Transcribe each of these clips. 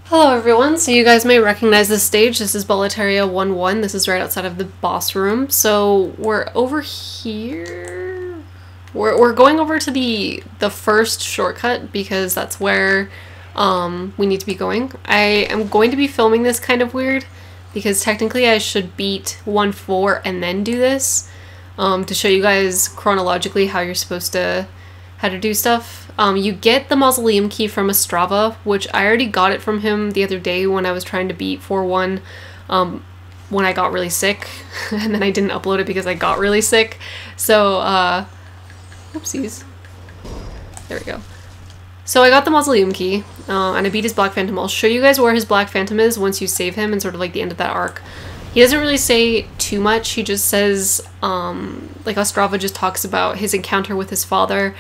Hello everyone, so you guys may recognize this stage. This is Boletaria 1-1. This is right outside of the boss room. So we're over here. We're going over to the first shortcut because that's where we need to be going. I am going to be filming this kind of weird because technically I should beat 1-4 and then do this to show you guys chronologically how you're supposed to do stuff. You get the mausoleum key from Ostrava, which I already got it from him the other day when I was trying to beat 4-1 when I got really sick, and then I didn't upload it because I got really sick. So, oopsies. There we go. So I got the mausoleum key, and I beat his Black Phantom. I'll show you guys where his Black Phantom is once you save him and sort of like the end of that arc. He doesn't really say too much. He just says, like Ostrava just talks about his encounter with his father.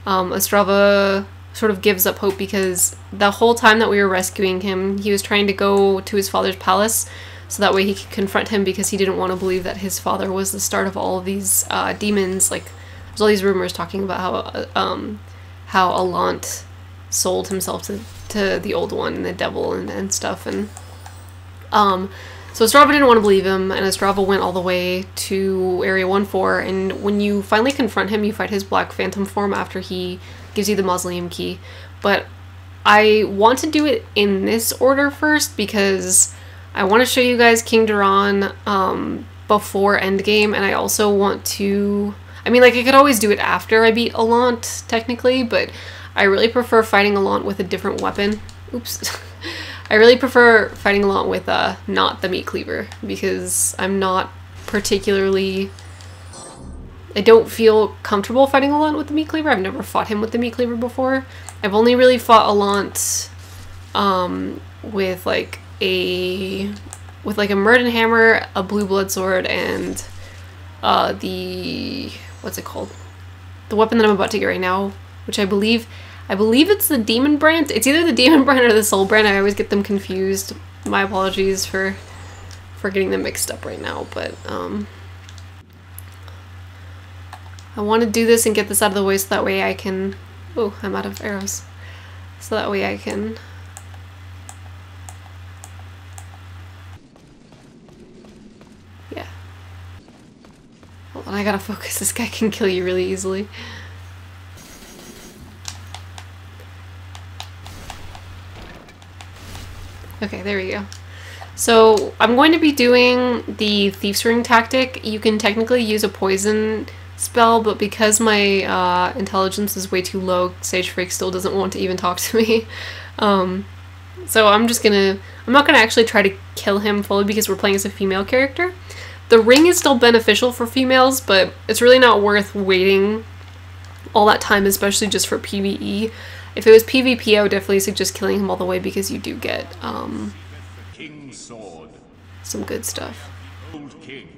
Ostrava sort of gives up hope because the whole time that we were rescuing him, he was trying to go to his father's palace so that way he could confront him because he didn't want to believe that his father was the start of all of these demons. Like, there's all these rumors talking about how Allant sold himself to the Old One and the devil and stuff. And so Ostrava didn't want to believe him, and Ostrava went all the way to Area 1-4, and when you finally confront him, you fight his Black Phantom form after he gives you the mausoleum key. But I want to do it in this order first because I want to show you guys King Doran before endgame, and I also want to... I mean, like, I could always do it after I beat Allant, technically, but I really prefer fighting Allant with a different weapon. Oops. I really prefer fighting Allant with not the meat cleaver because I'm not particularly... I don't feel comfortable fighting Allant with the meat cleaver. I've never fought him with the meat cleaver before. I've only really fought Allant with like a Murden hammer, a blue blood sword, and the... what's it called? The weapon that I'm about to get right now, which I believe it's the Demon Brand. It's either the Demon Brand or the Soul Brand. I always get them confused. My apologies for getting them mixed up right now, but I want to do this and get this out of the way so that way I can... Oh, I'm out of arrows. So that way I can... Yeah. Hold on, I gotta focus. This guy can kill you really easily. Okay, there we go. So I'm going to be doing the Thief's Ring tactic. You can technically use a poison spell, but because my intelligence is way too low, Sage Freak still doesn't want to even talk to me. So I'm not gonna actually try to kill him fully because we're playing as a female character. The ring is still beneficial for females, but it's really not worth waiting all that time, especially just for PvE. If it was PvP, I would definitely suggest killing him all the way because you do get some good stuff. Old King,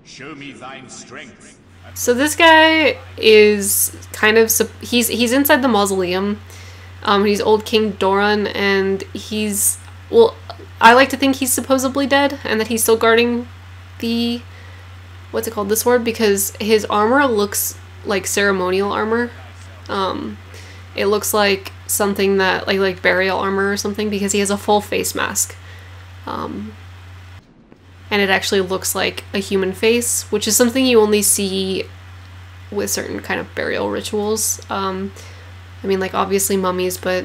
show me thine strength. So this guy is kind of he's inside the mausoleum. He's old King Doran, and he's, well, I like to think he's supposedly dead and that he's still guarding the, what's it called, the sword, because his armor looks like ceremonial armor. It looks like something that, like burial armor or something, because he has a full face mask. And it actually looks like a human face, which is something you only see with certain kind of burial rituals. I mean, like, obviously mummies, but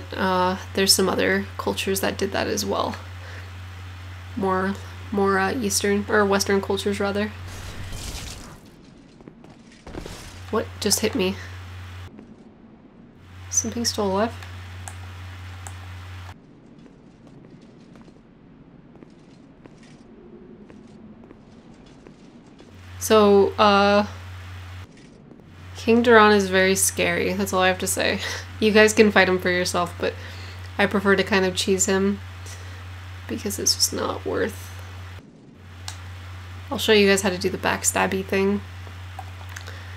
there's some other cultures that did that as well. More Eastern, or Western cultures, rather. What just hit me? Something still alive? So, King Doran is very scary. That's all I have to say. You guys can fight him for yourself, but I prefer to kind of cheese him because it's just not worth... I'll show you guys how to do the backstabby thing.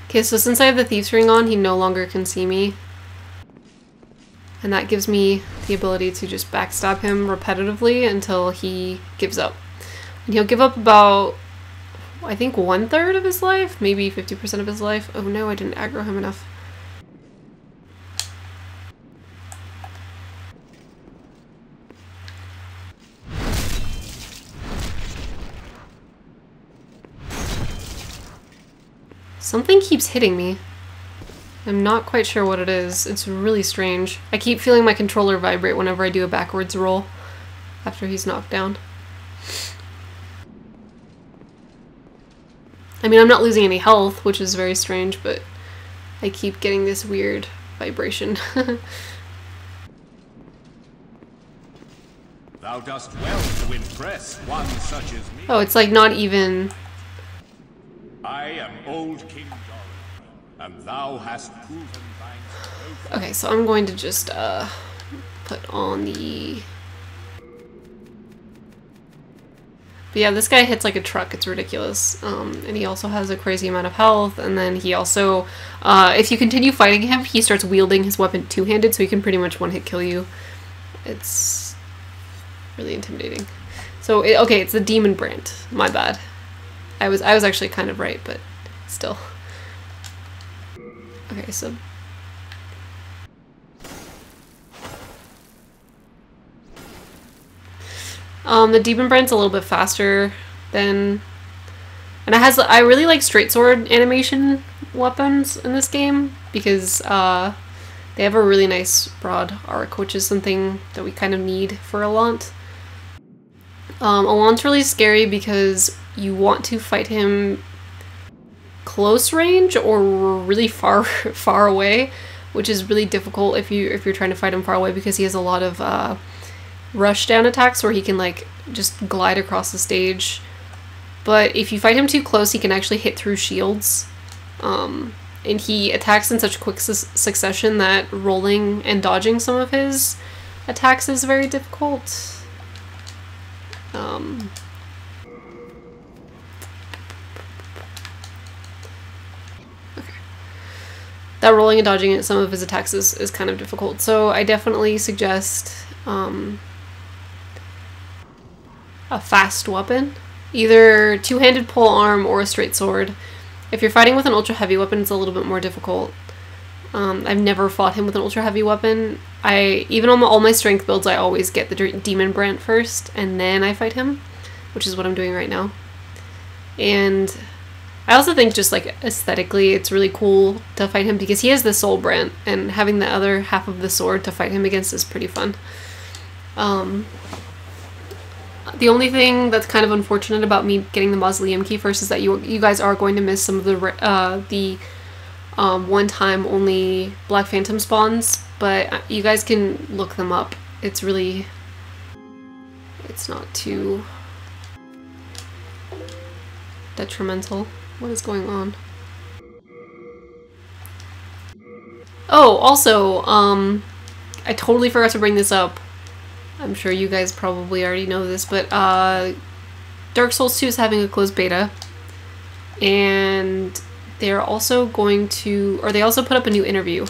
Okay, so since I have the Thief's Ring on, he no longer can see me. And that gives me the ability to just backstab him repetitively until he gives up. And he'll give up about, I think, 1/3 of his life, maybe 50% of his life. Oh no, I didn't aggro him enough. Something keeps hitting me. I'm not quite sure what it is. It's really strange. I keep feeling my controller vibrate whenever I do a backwards roll after he's knocked down. I mean, I'm not losing any health, which is very strange, but I keep getting this weird vibration. Thou dost well to impress one such as me. Oh, it's like not even... I am old King Doran, and thou hast proven thine. Okay, so I'm going to just put on the... But yeah, this guy hits like a truck. It's ridiculous. And he also has a crazy amount of health. And then he also, if you continue fighting him, he starts wielding his weapon two-handed, so he can pretty much one-hit kill you. It's really intimidating. So, okay, it's the Demon Brand. My bad. I was actually kind of right, but still. Okay, so... the Demon Brand's a little bit faster than... And I really like straight sword animation weapons in this game, because they have a really nice broad arc, which is something that we kind of need for Allant. Allant's really scary because you want to fight him close range or really far away, which is really difficult if you're trying to fight him far away, because he has a lot of rush down attacks where he can like just glide across the stage. But if you fight him too close, he can actually hit through shields. And he attacks in such quick succession that rolling and dodging some of his attacks is very difficult. Okay. That rolling and dodging at some of his attacks is kind of difficult. So I definitely suggest a fast weapon. Either two-handed polearm or a straight sword. If you're fighting with an ultra-heavy weapon, it's a little bit more difficult. I've never fought him with an ultra-heavy weapon. Even on all my strength builds, I always get the Demon Brand first, and then I fight him, which is what I'm doing right now. And I also think just like aesthetically, it's really cool to fight him because he has the Soul Brand, and having the other half of the sword to fight him against is pretty fun. The only thing that's kind of unfortunate about me getting the Mausoleum Key first is that you guys are going to miss some of the one-time only Black Phantom spawns, but you guys can look them up. It's not too detrimental. What is going on? Oh, also, I totally forgot to bring this up. I'm sure you guys probably already know this, but Dark Souls 2 is having a closed beta, and they're also going to, or they also put up a new interview.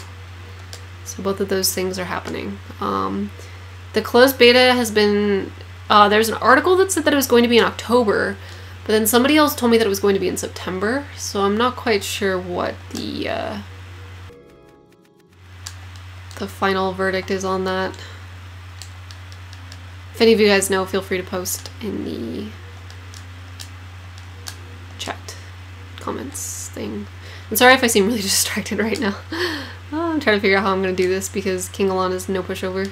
So both of those things are happening. The closed beta has been, there's an article that said that it was going to be in October, but then somebody else told me that it was going to be in September, so I'm not quite sure what the final verdict is on that. If any of you guys know, feel free to post in the chat comments thing. I'm sorry if I seem really distracted right now. I'm trying to figure out how I'm going to do this because King Allant is no pushover.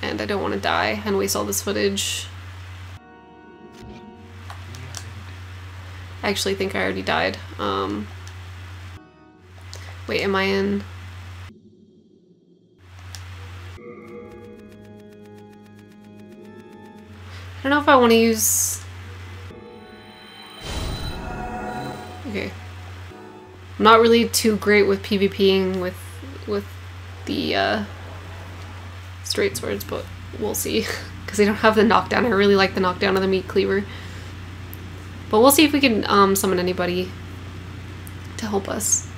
And I don't want to die and waste all this footage. I actually think I already died. Wait, am I in? I don't know if I want to use... Okay. I'm not really too great with PvPing with the straight swords, but we'll see. Because they don't have the knockdown. I really like the knockdown of the meat cleaver. But we'll see if we can summon anybody to help us.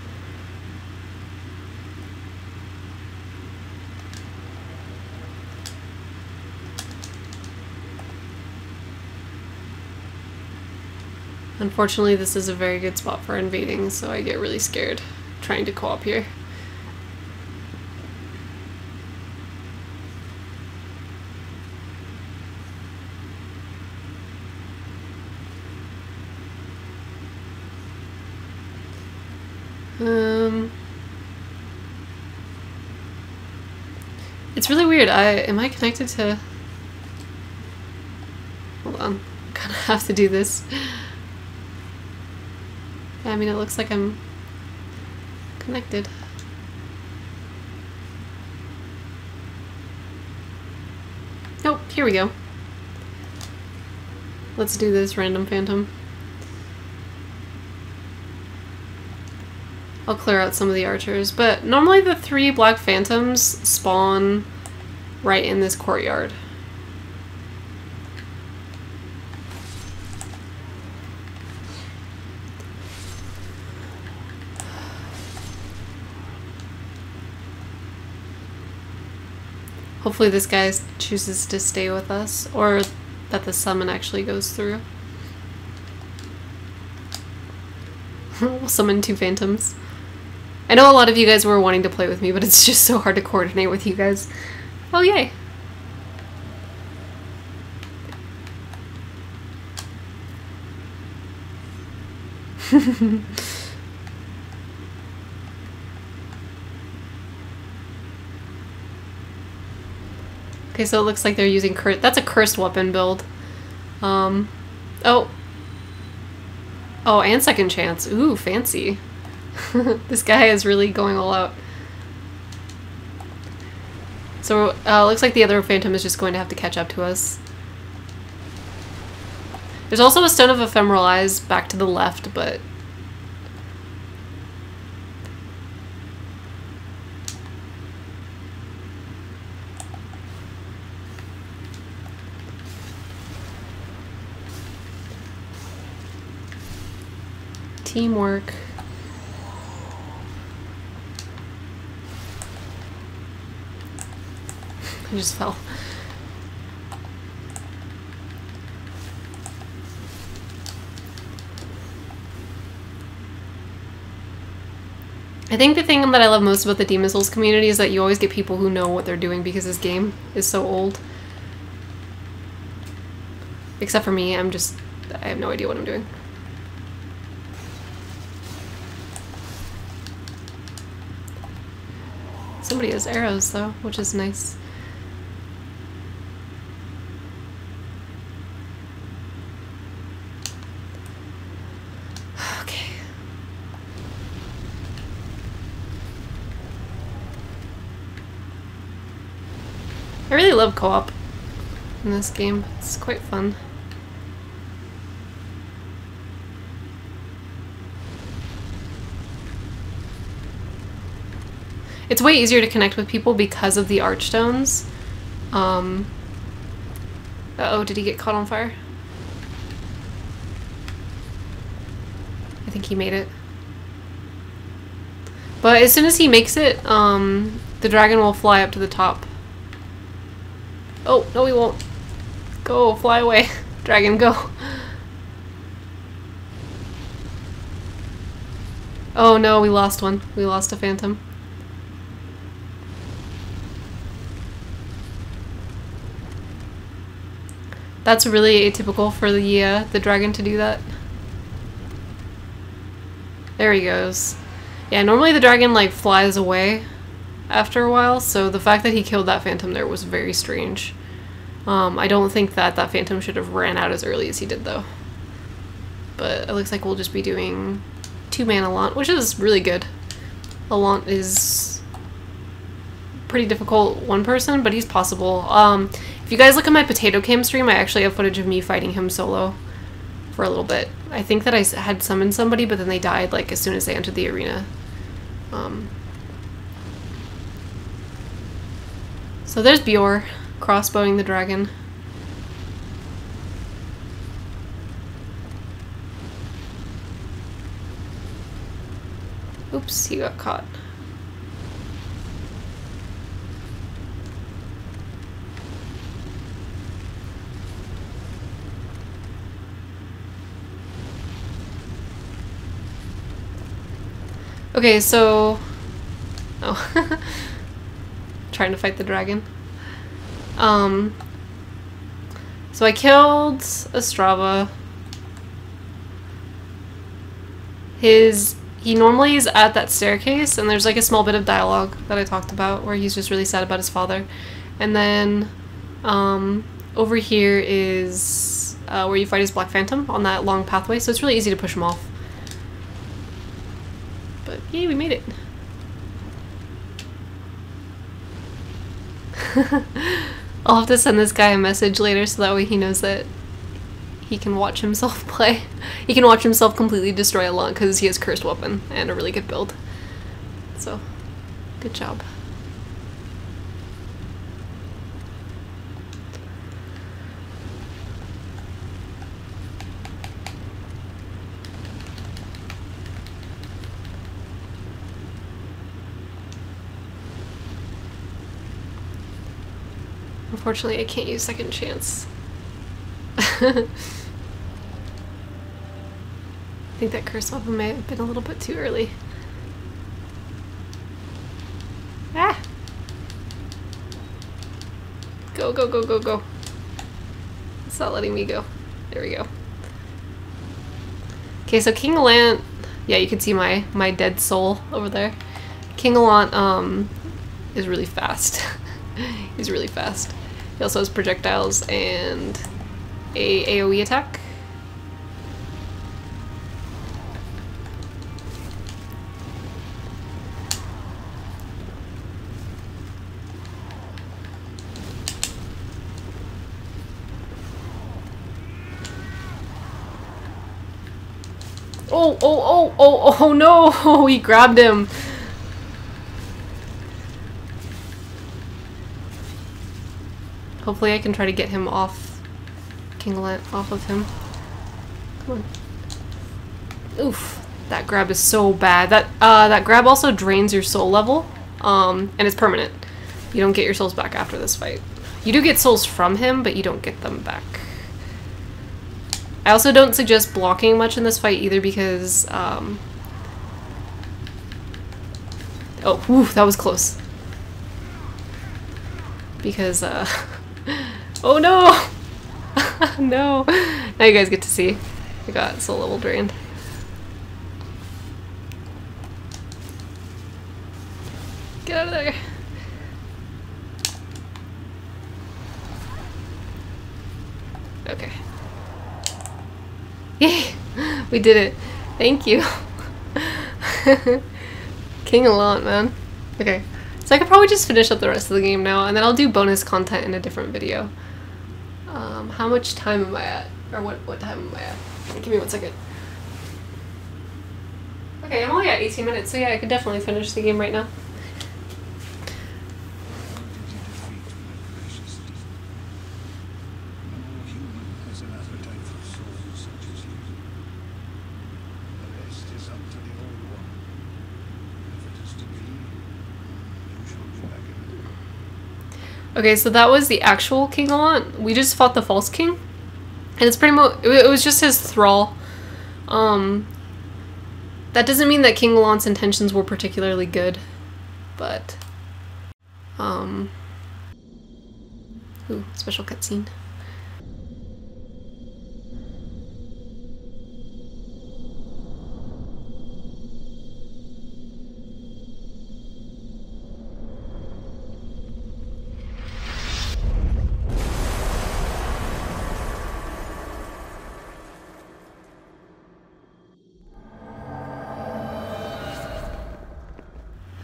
Unfortunately, this is a very good spot for invading, so I get really scared trying to co-op here. It's really weird. Am I connected to... Hold on. I kind of have to do this. Yeah, I mean, it looks like I'm connected. Nope, here we go. Let's do this, random phantom. I'll clear out some of the archers, but normally the 3 black phantoms spawn right in this courtyard. Hopefully this guy chooses to stay with us, or that the summon actually goes through. We'll summon 2 phantoms. I know a lot of you guys were wanting to play with me, but it's just so hard to coordinate with you guys. Oh, yay! Okay, so it looks like they're using that's a cursed weapon build. Oh. Oh, and second chance. Ooh, fancy. This guy is really going all out. So, looks like the other phantom is just going to have to catch up to us. There's also a Stone of Ephemeral Eyes back to the left, but... Teamwork. I just fell. I think the thing that I love most about the Demon Souls community is that you always get people who know what they're doing because this game is so old. Except for me, I have no idea what I'm doing. Somebody has arrows though, which is nice. Okay. I really love co-op in this game. It's quite fun. It's way easier to connect with people because of the archstones. Uh-oh, did he get caught on fire? I think he made it. But as soon as he makes it, the dragon will fly up to the top. Oh, no he won't. Go, fly away. Dragon, go. Oh no, we lost one. We lost a phantom. That's really atypical for the dragon to do that. There he goes. Yeah, normally the dragon like flies away after a while, so the fact that he killed that phantom there was very strange. I don't think that phantom should have ran out as early as he did though. But it looks like we'll just be doing 2-man Allant, which is really good. Allant is pretty difficult one person, but he's possible. If you guys look at my potato cam stream, I actually have footage of me fighting him solo for a little bit. I think that I had summoned somebody, but then they died like as soon as they entered the arena. So there's Bjor, crossbowing the dragon. Oops, he got caught. Okay, so... Oh. Trying to fight the dragon. So I killed Ostrava. he normally is at that staircase, and there's like a small bit of dialogue that I talked about where he's just really sad about his father. And then over here is where you fight his Black Phantom on that long pathway, so it's really easy to push him off. But yay, we made it. I'll have to send this guy a message later so that way he knows that he can watch himself play. He can watch himself completely destroy Allant because he has Cursed Weapon and a really good build. So, good job. Unfortunately, I can't use Second Chance. I think that Cursed Weapon may have been a little bit too early. Ah! Go, go, go, go, go. It's not letting me go. There we go. Okay, so King Allant, yeah, you can see my dead soul over there. King Allant is really fast. He's really fast. He also has projectiles and a AoE attack. Oh, oh, oh, oh, oh no! Oh, he grabbed him! Hopefully I can try to get him off, King Allant off of him. Come on. Oof. That grab is so bad. That grab also drains your soul level, and it's permanent. You don't get your souls back after this fight. You do get souls from him, but you don't get them back. I also don't suggest blocking much in this fight either because, oh, whew, that was close. Because, oh no! No! Now you guys get to see. I got soul level drained. Get out of there! Okay. Yay! We did it! Thank you! King Allant, man. Okay. So I could probably just finish up the rest of the game now, and then I'll do bonus content in a different video. How much time am I at? Or what time am I at? Give me 1 second. Okay, I'm only at 18 minutes, so yeah, I could definitely finish the game right now. Okay, so that was the actual King Allant. We just fought the false king. And it's pretty much, it was just his thrall. That doesn't mean that King Allant's intentions were particularly good. But, ooh, special cutscene.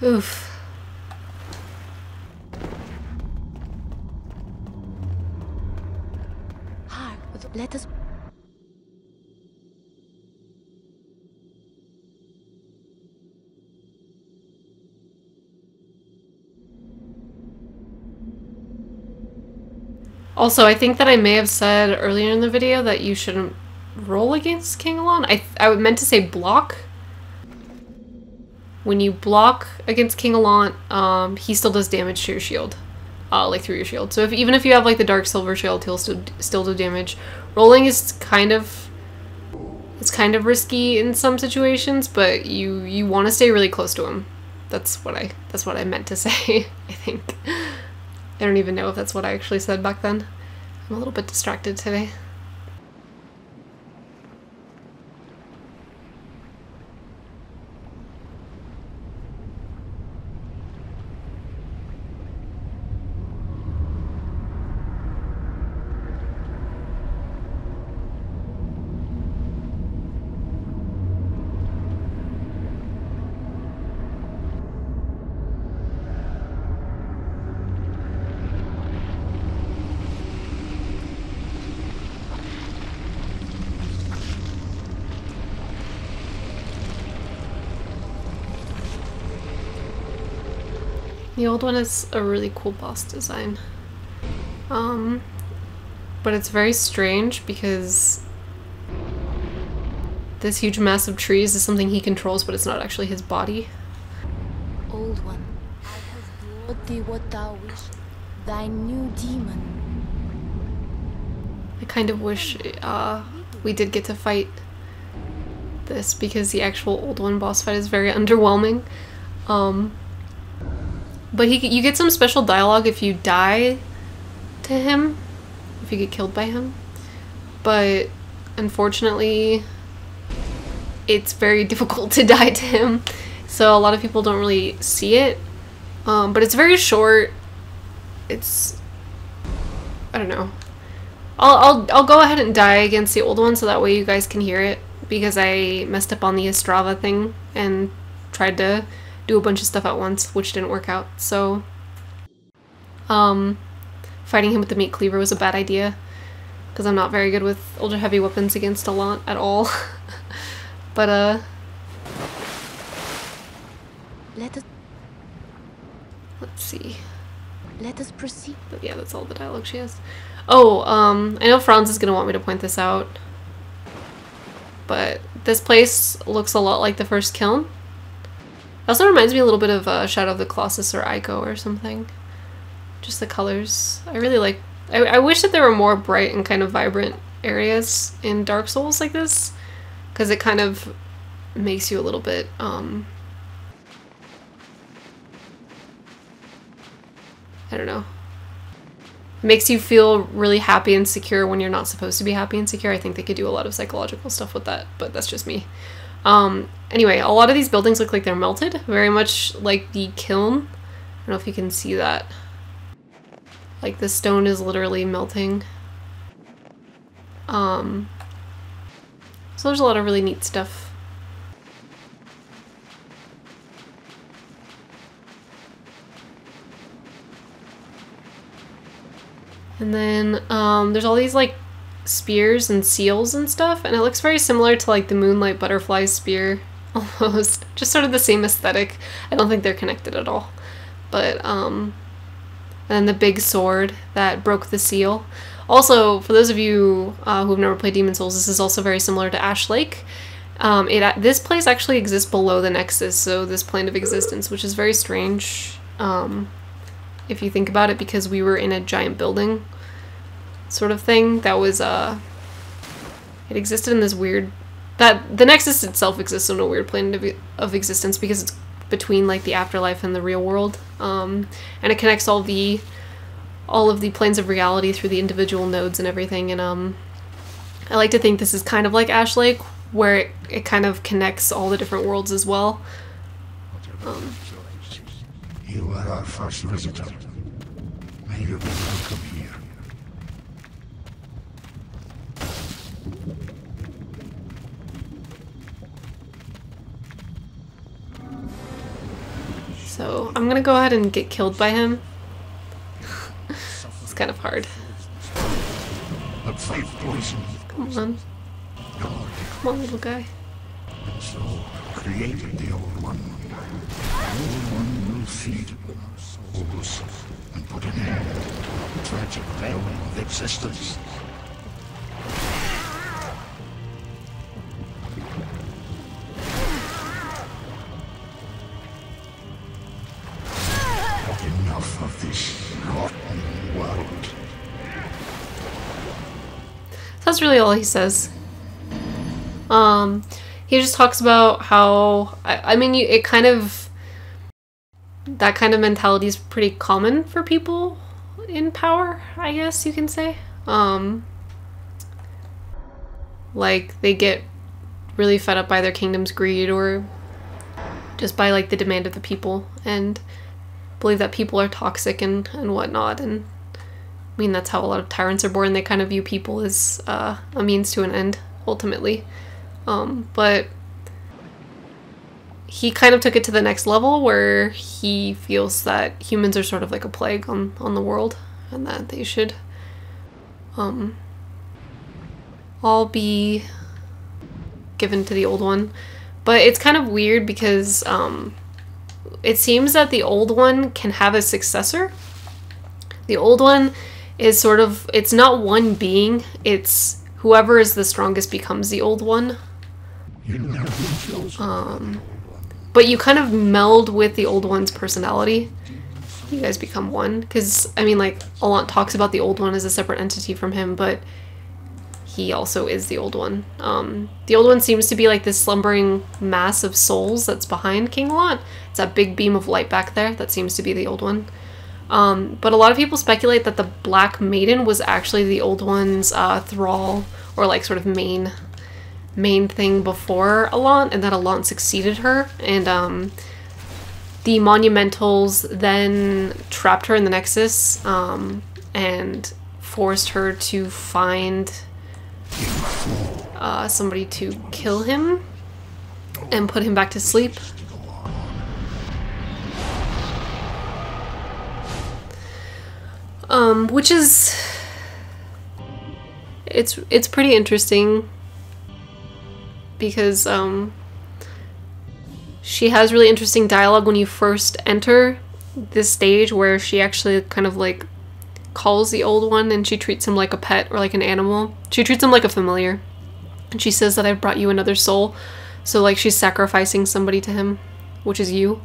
Oof. Let us. Also, I think that I may have said earlier in the video that you shouldn't roll against King Allant. I meant to say block. When you block against King Allant, he still does damage to your shield, like through your shield. So even if you have like the dark silver shield, he'll still do damage. Rolling is kind of risky in some situations, but you want to stay really close to him. That's what I meant to say. I think. I don't even know if that's what I actually said back then. I'm a little bit distracted today. The old one is a really cool boss design. But it's very strange because this huge mass of trees is something he controls, but it's not actually his body. Old one, I have brought thee what thou wish, thy new demon. I kind of wish we did get to fight this because the actual old one boss fight is very underwhelming. But you get some special dialogue if you die to him, if you get killed by him. But unfortunately, it's very difficult to die to him, so a lot of people don't really see it. But it's very short. It's, I don't know. I'll go ahead and die against the old one so that way you guys can hear it, because I messed up on the Estrava thing and tried to do a bunch of stuff at once, which didn't work out. So fighting him with the meat cleaver was a bad idea because I'm not very good with ultra heavy weapons against Allant at all. But Let's see. Let us proceed. But yeah, that's all the dialogue she has. Oh, I know Franz is gonna want me to point this out, but this place looks a lot like the first kiln. It also reminds me a little bit of Shadow of the Colossus or Ico or something. Just the colors. I really like... I wish that there were more bright and kind of vibrant areas in Dark Souls like this, because it kind of makes you a little bit, I don't know. It makes you feel really happy and secure when you're not supposed to be happy and secure. I think they could do a lot of psychological stuff with that, but that's just me. Anyway, a lot of these buildings look like they're melted, very much like the kiln. I don't know if you can see that. Like the stone is literally melting. So there's a lot of really neat stuff. And then there's all these like spears and seals and stuff, and it looks very similar to like the Moonlight Butterfly spear, almost. Just sort of the same aesthetic. I don't think they're connected at all. But and then the big sword that broke the seal. Also, for those of you who've never played Demon Souls, this is also very similar to Ash Lake. This place actually exists below the Nexus, so this plane of existence, which is very strange if you think about it, because we were in a giant building sort of thing that was it existed in this weird, that the Nexus itself exists in a weird plane of existence because it's between like the afterlife and the real world, and it connects all of the planes of reality through the individual nodes and everything. And I like to think this is kind of like Ash Lake, where it kind of connects all the different worlds as well. You are our first visitor. May you be welcome here. So I'm gonna go ahead and get killed by him. It's kind of hard. Come on. Come on, little guy. So created the old one. The old one will feed souls and put an end to the tragic veil of existence. Enough of this rotten world. That's really all he says. He just talks about how, I mean, it kind of, that kind of mentality is pretty common for people in power, I guess you can say. Like, they get really fed up by their kingdom's greed, or just by, like, the demand of the people, and believe that people are toxic and whatnot. And I mean, that's how a lot of tyrants are born. They kind of view people as a means to an end, ultimately. But he kind of took it to the next level, where he feels that humans are sort of like a plague on the world, and that they should all be given to the old one. But it's kind of weird because it seems that the old one can have a successor. The old one is sort of, it's not one being, it's whoever is the strongest becomes the old one. But you kind of meld with the old one's personality. You guys become one. Because, I mean, like, Allant talks about the old one as a separate entity from him, but he also is the old one. The old one seems to be like this slumbering mass of souls that's behind King Allant. It's that big beam of light back there. That seems to be the old one. But a lot of people speculate that the Black Maiden was actually the old one's thrall, or like sort of main thing before Allant, and that Allant succeeded her, and the Monumentals then trapped her in the Nexus and forced her to find somebody to kill him and put him back to sleep. Which is, it's pretty interesting because she has really interesting dialogue when you first enter this stage, where she actually kind of like calls the old one and she treats him like a pet or like an animal. She treats him like a familiar, and she says that I've brought you another soul. So like she's sacrificing somebody to him, which is you.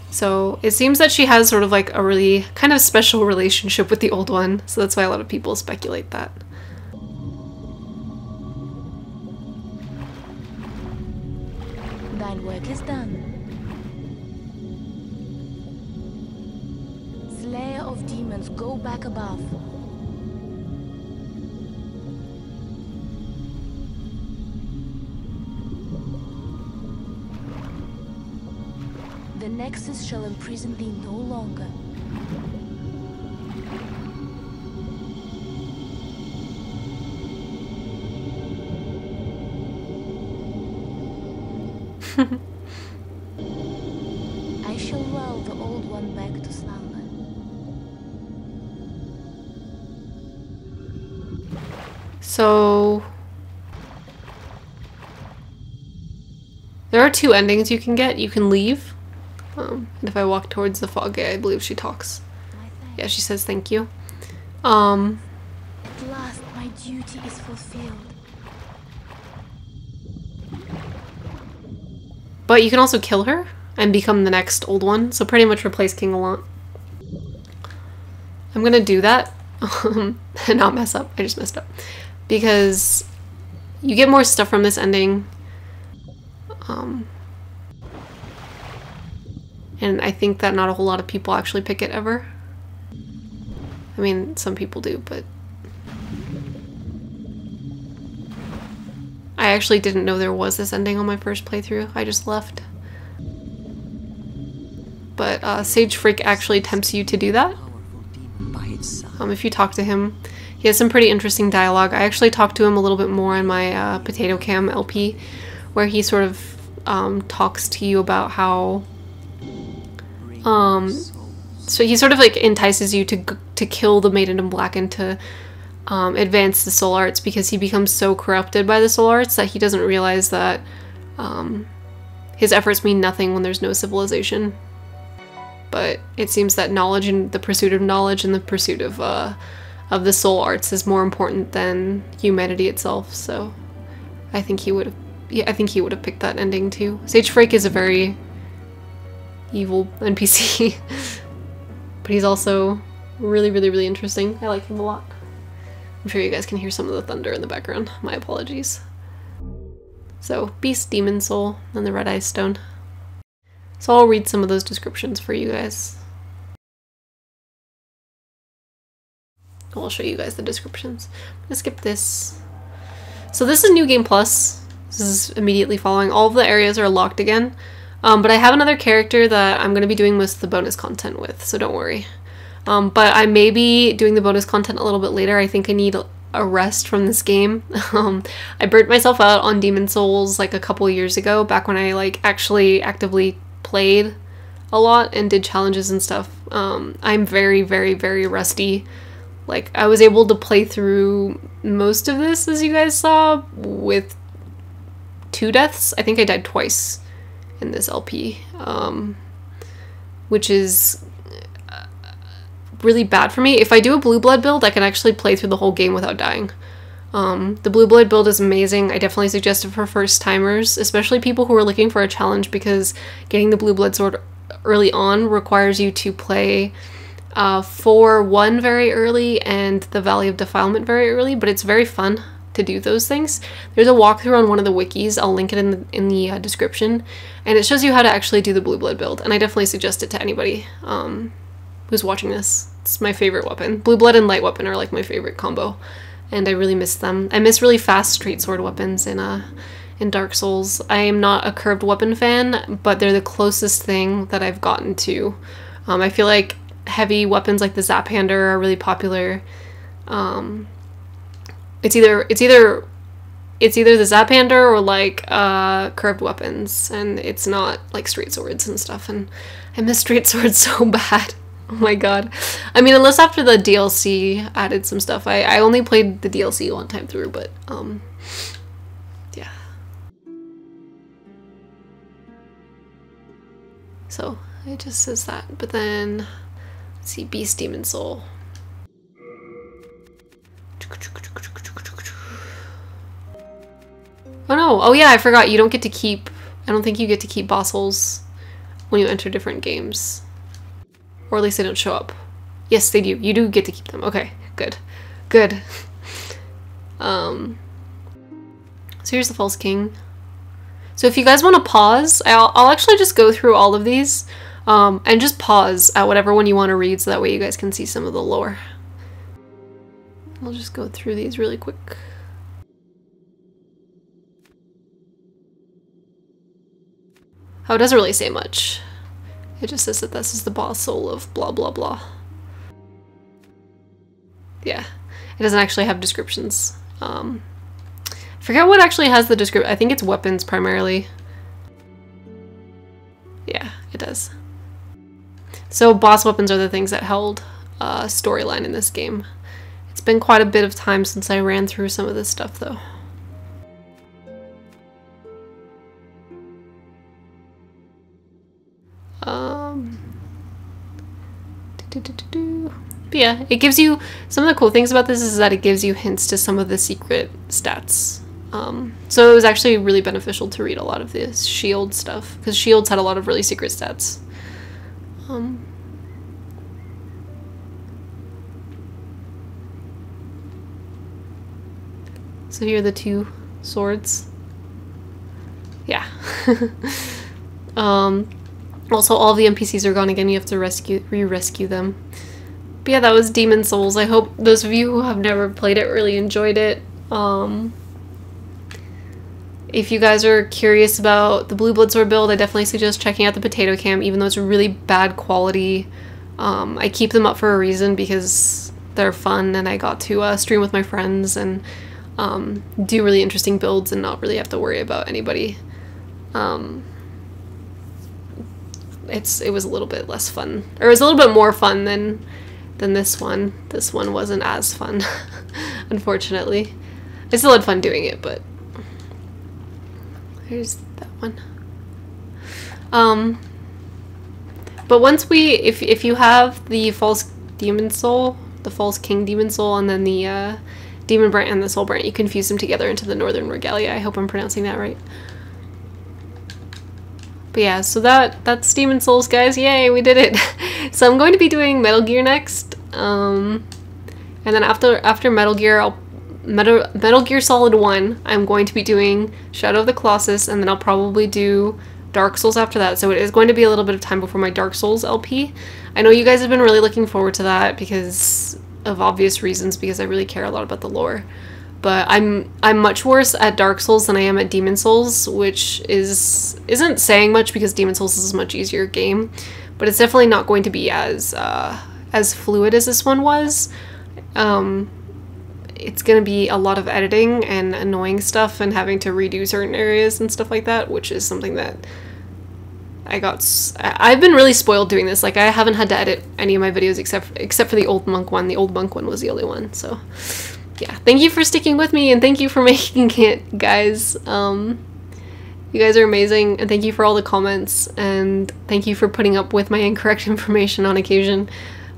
So it seems that she has sort of like a really kind of special relationship with the old one. So that's why a lot of people speculate that. Thine work is done. Slayer of demons, go back above. The Nexus shall imprison thee no longer. I shall lull the old one back to slumber. So there are two endings you can get. You can leave. And if I walk towards the fog gate, I believe she talks. Yeah, she says thank you. At last my duty is fulfilled. But you can also kill her and become the next old one. So pretty much replace King Allant. I'm gonna do that and not mess up. I just messed up. Because you get more stuff from this ending. And I think that not a whole lot of people actually pick it ever. I mean, some people do, but I actually didn't know there was this ending on my first playthrough. I just left. But Sage Freak actually tempts you to do that. If you talk to him, he has some pretty interesting dialogue. I actually talked to him a little bit more in my Potato Cam LP, where he sort of talks to you about how so he sort of like entices you to kill the Maiden in Black and to advance the soul arts, because he becomes so corrupted by the soul arts that he doesn't realize that his efforts mean nothing when there's no civilization. But it seems that knowledge and the pursuit of knowledge and the pursuit of the soul arts is more important than humanity itself. So I think he would have, yeah, I think he would have picked that ending too. Sage Freak is a very evil NPC, but he's also really, really, really interesting. I like him a lot. I'm sure you guys can hear some of the thunder in the background. My apologies. So, Beast, Demon Soul, and the Red Eye Stone. So I'll read some of those descriptions for you guys. I'll show you guys the descriptions. I'm gonna skip this. So this is New Game Plus. This is immediately following. All of the areas are locked again. But I have another character that I'm going to be doing most of the bonus content with, so don't worry. But I may be doing the bonus content a little bit later. I think I need a rest from this game. I burnt myself out on Demon Souls like a couple years ago, back when I like actually actively played a lot and did challenges and stuff. I'm very, very, very rusty. Like, I was able to play through most of this, as you guys saw, with 2 deaths. I think I died twice in this LP. which is really bad for me. If I do a blue blood build, I can actually play through the whole game without dying. The blue blood build is amazing. I definitely suggest it for first timers, especially people who are looking for a challenge, because getting the blue blood sword early on requires you to play 4-1 very early and the Valley of Defilement very early, but it's very fun to do those things. There's a walkthrough on one of the wikis, I'll link it in the description, and it shows you how to actually do the blue blood build, and I definitely suggest it to anybody who's watching this. It's my favorite weapon. Blue blood and light weapon are like my favorite combo, and I really miss them. I miss really fast straight sword weapons in Dark Souls. I am not a curved weapon fan, but they're the closest thing that I've gotten to. I feel like heavy weapons like the Zaphander are really popular. It's either the Zaphander or like curved weapons, and it's not like straight swords and stuff, and I miss straight swords so bad. Oh my god. I mean, unless after the DLC added some stuff. I only played the DLC one time through, but yeah. So it just says that, but then let's see, Beast Demon Soul. Oh no, oh yeah, I forgot, you don't get to keep, I don't think you get to keep boss souls when you enter different games. Or at least they don't show up. Yes, they do. You do get to keep them. Okay, good. Good. So here's the False King. So if you guys want to pause, I'll actually just go through all of these and just pause at whatever one you want to read, so that way you guys can see some of the lore. I'll just go through these really quick. Oh, it doesn't really say much. It just says that this is the boss soul of blah blah blah. Yeah, it doesn't actually have descriptions. I forget what actually has the description. I think it's weapons primarily. Yeah, it does. So boss weapons are the things that held storyline in this game. It's been quite a bit of time since I ran through some of this stuff though. But yeah, it gives you, some of the cool things about this is that it gives you hints to some of the secret stats. So it was actually really beneficial to read a lot of this shield stuff, because shields had a lot of really secret stats. So here are the two swords. Yeah. Also, all the NPCs are gone again. You have to re-rescue them. But yeah, that was Demon Souls. I hope those of you who have never played it really enjoyed it. If you guys are curious about the Blue Blood Sword build, I definitely suggest checking out the Potato Cam, even though it's really bad quality. I keep them up for a reason, because they're fun, and I got to stream with my friends and do really interesting builds and not really have to worry about anybody. It was a little bit less fun, or it was a little bit more fun than this one. This one wasn't as fun, unfortunately. I still had fun doing it, but here's that one. But once if you have the False Demon Soul, the False King Demon Soul, and then the Demon Brant and the Soul Brant, you can fuse them together into the Northern Regalia. I hope I'm pronouncing that right. But yeah, so that's Demon Souls, guys. Yay, we did it. So I'm going to be doing Metal Gear next. And then after Metal Gear, Metal Gear Solid 1, I'm going to be doing Shadow of the Colossus, and then I'll probably do Dark Souls after that. So it is going to be a little bit of time before my Dark Souls LP. I know you guys have been really looking forward to that because of obvious reasons, because I really care a lot about the lore. But I'm much worse at Dark Souls than I am at Demon Souls, which isn't saying much, because Demon Souls is a much easier game, but it's definitely not going to be as fluid as this one was. It's gonna be a lot of editing and annoying stuff and having to redo certain areas and stuff like that, which is something that I've been really spoiled doing this. Like, I haven't had to edit any of my videos except for the Old Monk one. The Old Monk one was the only one, so yeah. Thank you for sticking with me, and thank you for making it, guys. You guys are amazing, and thank you for all the comments, and thank you for putting up with my incorrect information on occasion.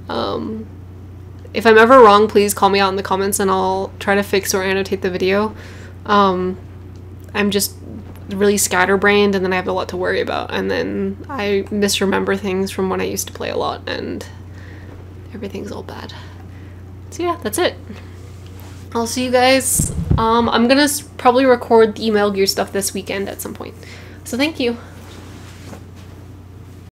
If I'm ever wrong, please call me out in the comments and I'll try to fix or annotate the video. I'm just really scatterbrained, and then I have a lot to worry about, and then I misremember things from when I used to play a lot, and everything's all bad. So yeah, that's it. I'll see you guys. I'm gonna probably record the email gear stuff this weekend at some point. So thank you.